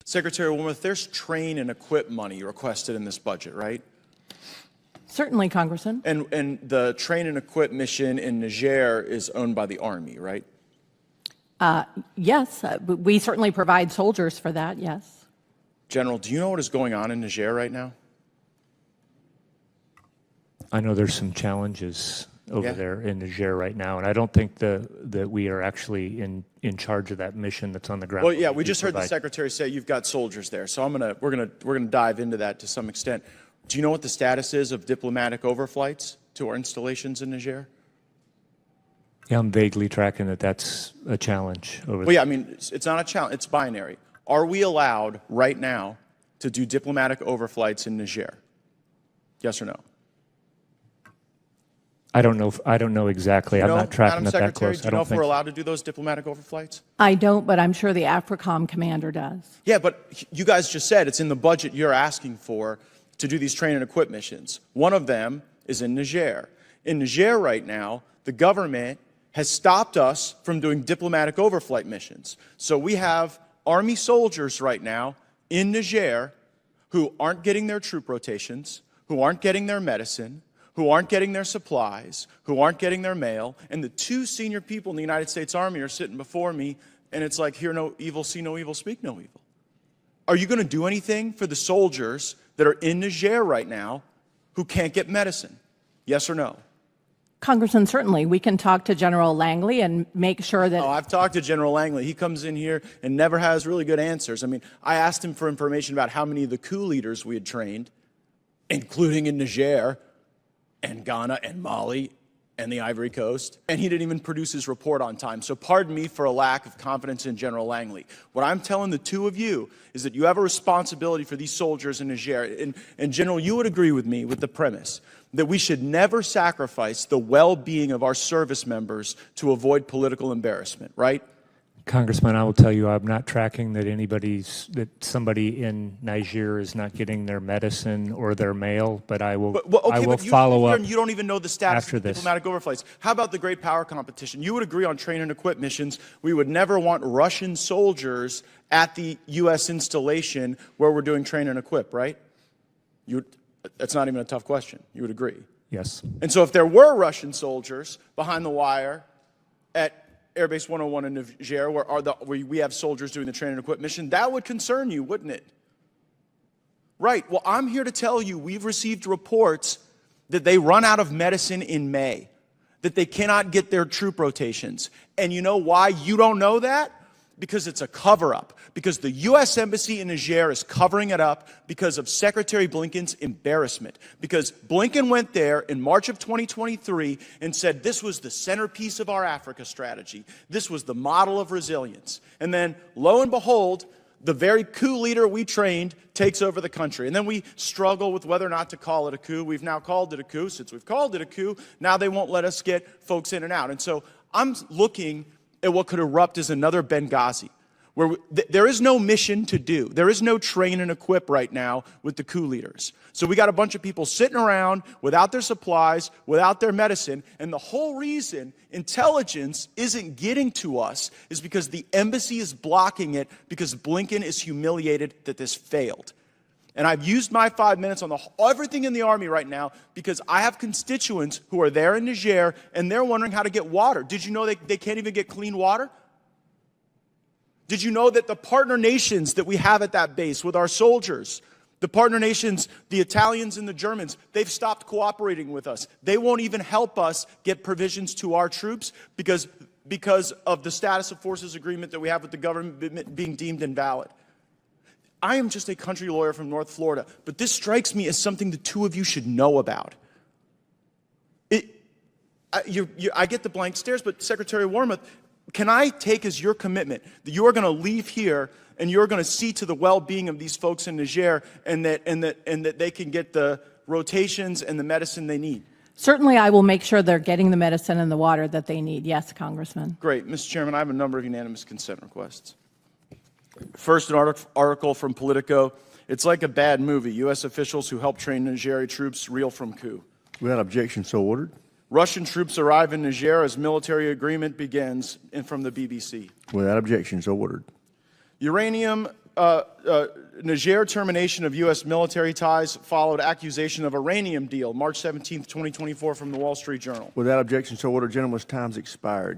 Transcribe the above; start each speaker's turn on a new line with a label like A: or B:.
A: Secretary Wormuth, there's train and equip money requested in this budget, right?
B: Certainly, Congressman.
A: And the train and equip mission in Niger is owned by the Army, right?
B: Yes, we certainly provide soldiers for that, yes.
A: General, do you know what is going on in Niger right now?
C: I know there's some challenges over there in Niger right now, and I don't think that we are actually in charge of that mission that's on the ground.
A: Well, yeah, we just heard the Secretary say you've got soldiers there, so we're gonna dive into that to some extent. Do you know what the status is of diplomatic overflights to our installations in Niger?
C: Yeah, I'm vaguely tracking that that's a challenge over there.
A: Well, yeah, I mean, it's not a challenge, it's binary. Are we allowed right now to do diplomatic overflights in Niger? Yes or no?
C: I don't know exactly. I'm not tracking it that close.
A: Do you know if we're allowed to do those diplomatic overflights?
B: I don't, but I'm sure the AFRICOM commander does.
A: Yeah, but you guys just said it's in the budget you're asking for to do these train and equip missions. One of them is in Niger. In Niger right now, the government has stopped us from doing diplomatic overflight missions. So we have Army soldiers right now in Niger who aren't getting their troop rotations, who aren't getting their medicine, who aren't getting their supplies, who aren't getting their mail, and the two senior people in the United States Army are sitting before me, and it's like, hear no evil, see no evil, speak no evil. Are you going to do anything for the soldiers that are in Niger right now who can't get medicine? Yes or no?
B: Congressman, certainly. We can talk to General Langley and make sure that...
A: Oh, I've talked to General Langley. He comes in here and never has really good answers. I mean, I asked him for information about how many of the coup leaders we had trained, including in Niger, and Ghana and Mali and the Ivory Coast, and he didn't even produce his report on time. So pardon me for a lack of confidence in General Langley. What I'm telling the two of you is that you have a responsibility for these soldiers in Niger. And General, you would agree with me with the premise that we should never sacrifice the well-being of our service members to avoid political embarrassment, right?
C: Congressman, I will tell you, I'm not tracking that somebody in Niger is not getting their medicine or their mail, but I will follow up.
A: You don't even know the status
C: after
A: of
C: this.
A: Diplomatic overflights. How about the great power competition? You would agree on train and equip missions. We would never want Russian soldiers at the U.S. installation where we're doing train and equip, right? That's not even a tough question. You would agree?
C: Yes.
A: And so if there were Russian soldiers behind the wire at Airbase 101 in Niger, where we have soldiers doing the train and equip mission, that would concern you, wouldn't it? Right. Well, I'm here to tell you we've received reports that they run out of medicine in May, that they cannot get their troop rotations. And you know why you don't know that? Because it's a cover-up. Because the U.S. Embassy in Niger is covering it up because of Secretary Blinken's embarrassment. Because Blinken went there in March of 2023 and said this was the centerpiece of our Africa strategy. This was the model of resilience. And then, lo and behold, the very coup leader we trained takes over the country. And then we struggle with whether or not to call it a coup. We've now called it a coup. Since we've called it a coup, now they won't let us get folks in and out. And so I'm looking at what could erupt as another Benghazi, where there is no mission to do. There is no train and equip right now with the coup leaders. So we got a bunch of people sitting around without their supplies, without their medicine, and the whole reason intelligence isn't getting to us is because the embassy is blocking it because Blinken is humiliated that this failed. And I've used my 5 minutes on everything in the Army right now because I have constituents who are there in Niger and they're wondering how to get water. Did you know they can't even get clean water? Did you know that the partner nations that we have at that base with our soldiers, the partner nations, the Italians and the Germans, they've stopped cooperating with us. They won't even help us get provisions to our troops because of the status of forces agreement that we have with the government being deemed invalid. I am just a country lawyer from North Florida, but this strikes me as something the two of you should know about. I get the blank stares, but Secretary Wormuth, can I take as your commitment that you are going to leave here and you're going to see to the well-being of these folks in Niger and that they can get the rotations and the medicine they need?
B: Certainly, I will make sure they're getting the medicine and the water that they need. Yes, Congressman.
A: Great. Mr. Chairman, I have a number of unanimous consent requests. First, an article from Politico. It's like a bad movie. U.S. officials who helped train Nigeri troops reel from coup.
D: Without objection, so ordered.
A: Russian troops arrive in Niger as military agreement begins, and from the BBC.
D: Without objection, so ordered.
A: Uranium Niger termination of U.S. military ties followed accusation of uranium deal, March 17th, 2024, from the Wall Street Journal.
D: Without objection, so ordered. Gentleman's time's expired.